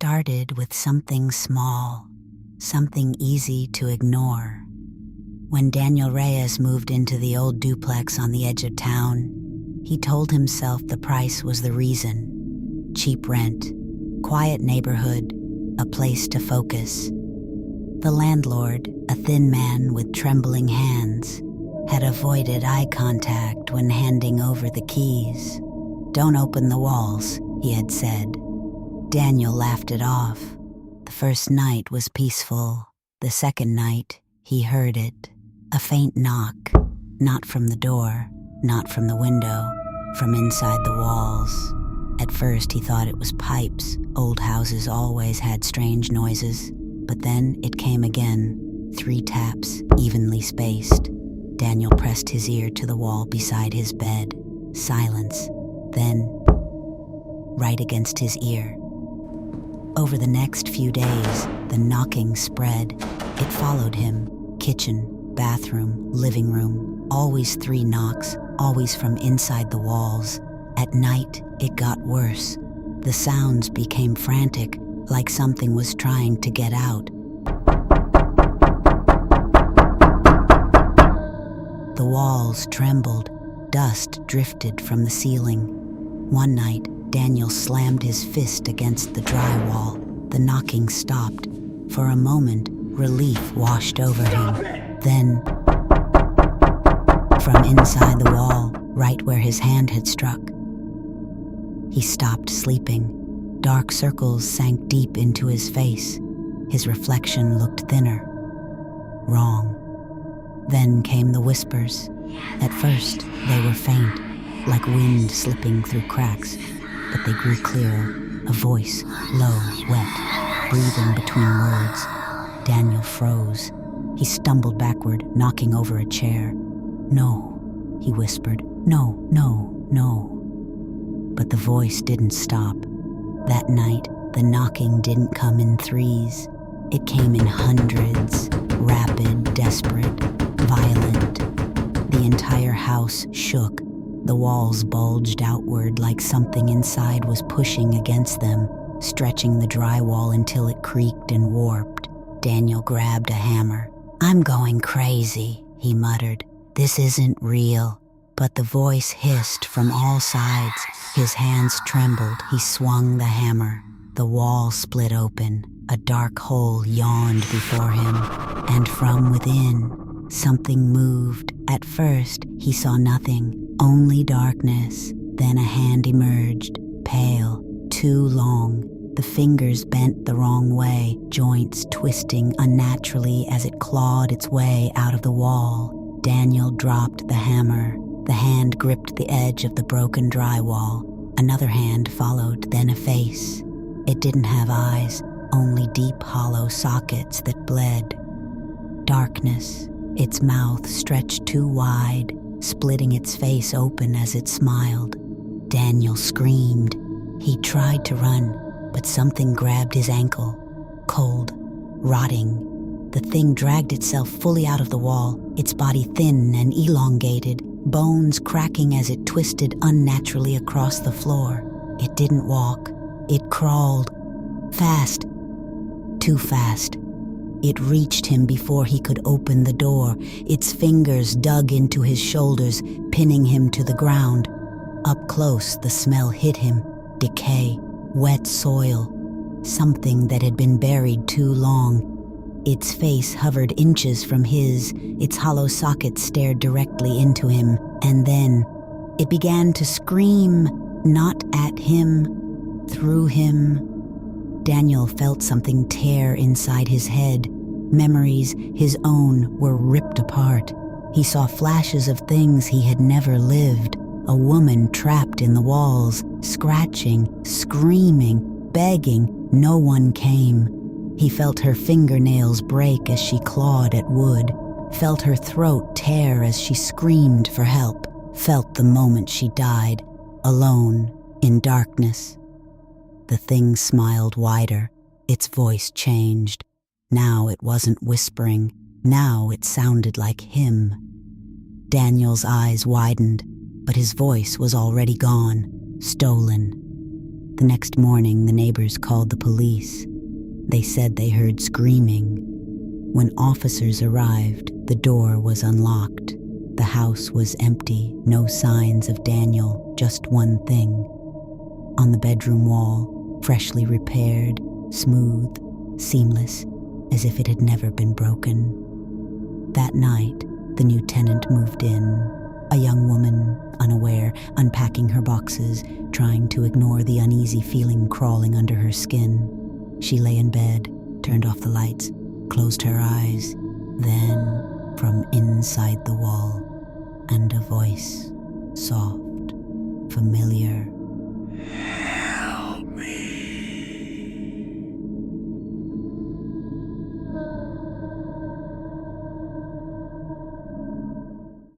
started with something small, something easy to ignore. When Daniel Reyes moved into the old duplex on the edge of town, he told himself the price was the reason. Cheap rent, quiet neighborhood, a place to focus. The landlord, a thin man with trembling hands, had avoided eye contact when handing over the keys. "Don't open the walls," he had said. Daniel laughed it off. The first night was peaceful. The second night, he heard it. A faint knock, not from the door, not from the window, from inside the walls. At first he thought it was pipes. Old houses always had strange noises. But then it came again, 3 taps, evenly spaced. Daniel pressed his ear to the wall beside his bed. Silence. Then, right against his ear. Over the next few days, the knocking spread. It followed him. Kitchen, bathroom, living room. Always 3 knocks, always from inside the walls. At night, it got worse. The sounds became frantic, like something was trying to get out. The walls trembled. Dust drifted from the ceiling. One night, Daniel slammed his fist against the drywall. The knocking stopped. For a moment, relief washed over him. Then, from inside the wall, right where his hand had struck, he stopped sleeping. Dark circles sank deep into his face. His reflection looked thinner. Wrong. Then came the whispers. At first, they were faint, like wind slipping through cracks, but they grew clearer. A voice, low, wet, breathing between words. Daniel froze. He stumbled backward, knocking over a chair. "No," he whispered. "No, no, no." But the voice didn't stop. That night, the knocking didn't come in 3s. It came in hundreds, rapid, desperate, violent. The entire house shook. The walls bulged outward like something inside was pushing against them, stretching the drywall until it creaked and warped. Daniel grabbed a hammer. "I'm going crazy," he muttered. "This isn't real." But the voice hissed from all sides. His hands trembled. He swung the hammer. The wall split open. A dark hole yawned before him. And from within, something moved. At first, he saw nothing, only darkness. Then a hand emerged, pale, too long. The fingers bent the wrong way, joints twisting unnaturally as it clawed its way out of the wall. Daniel dropped the hammer. The hand gripped the edge of the broken drywall. Another hand followed, then a face. It didn't have eyes, only deep hollow sockets that bled. Darkness, its mouth stretched too wide, splitting its face open as it smiled. Daniel screamed. He tried to run, but something grabbed his ankle. Cold, rotting. The thing dragged itself fully out of the wall, its body thin and elongated, bones cracking as it twisted unnaturally across the floor. It didn't walk. It crawled. Fast. Too fast. It reached him before he could open the door. Its fingers dug into his shoulders, pinning him to the ground. Up close, the smell hit him. Decay. Wet soil. Something that had been buried too long. Its face hovered inches from his. Its hollow socket stared directly into him. And then it began to scream, not at him, through him. Daniel felt something tear inside his head. Memories, his own, were ripped apart. He saw flashes of things he had never lived. A woman trapped in the walls, scratching, screaming, begging. No one came. He felt her fingernails break as she clawed at wood, felt her throat tear as she screamed for help, felt the moment she died, alone, in darkness. The thing smiled wider. Its voice changed. Now it wasn't whispering. Now it sounded like him. Daniel's eyes widened, but his voice was already gone, stolen. The next morning, the neighbors called the police. They said they heard screaming. When officers arrived, the door was unlocked. The house was empty, no signs of Daniel, just one thing. On the bedroom wall, freshly repaired, smooth, seamless, as if it had never been broken. That night, the new tenant moved in, a young woman, unaware, unpacking her boxes, trying to ignore the uneasy feeling crawling under her skin. She lay in bed, turned off the lights, closed her eyes. Then, from inside the wall, and a voice, soft,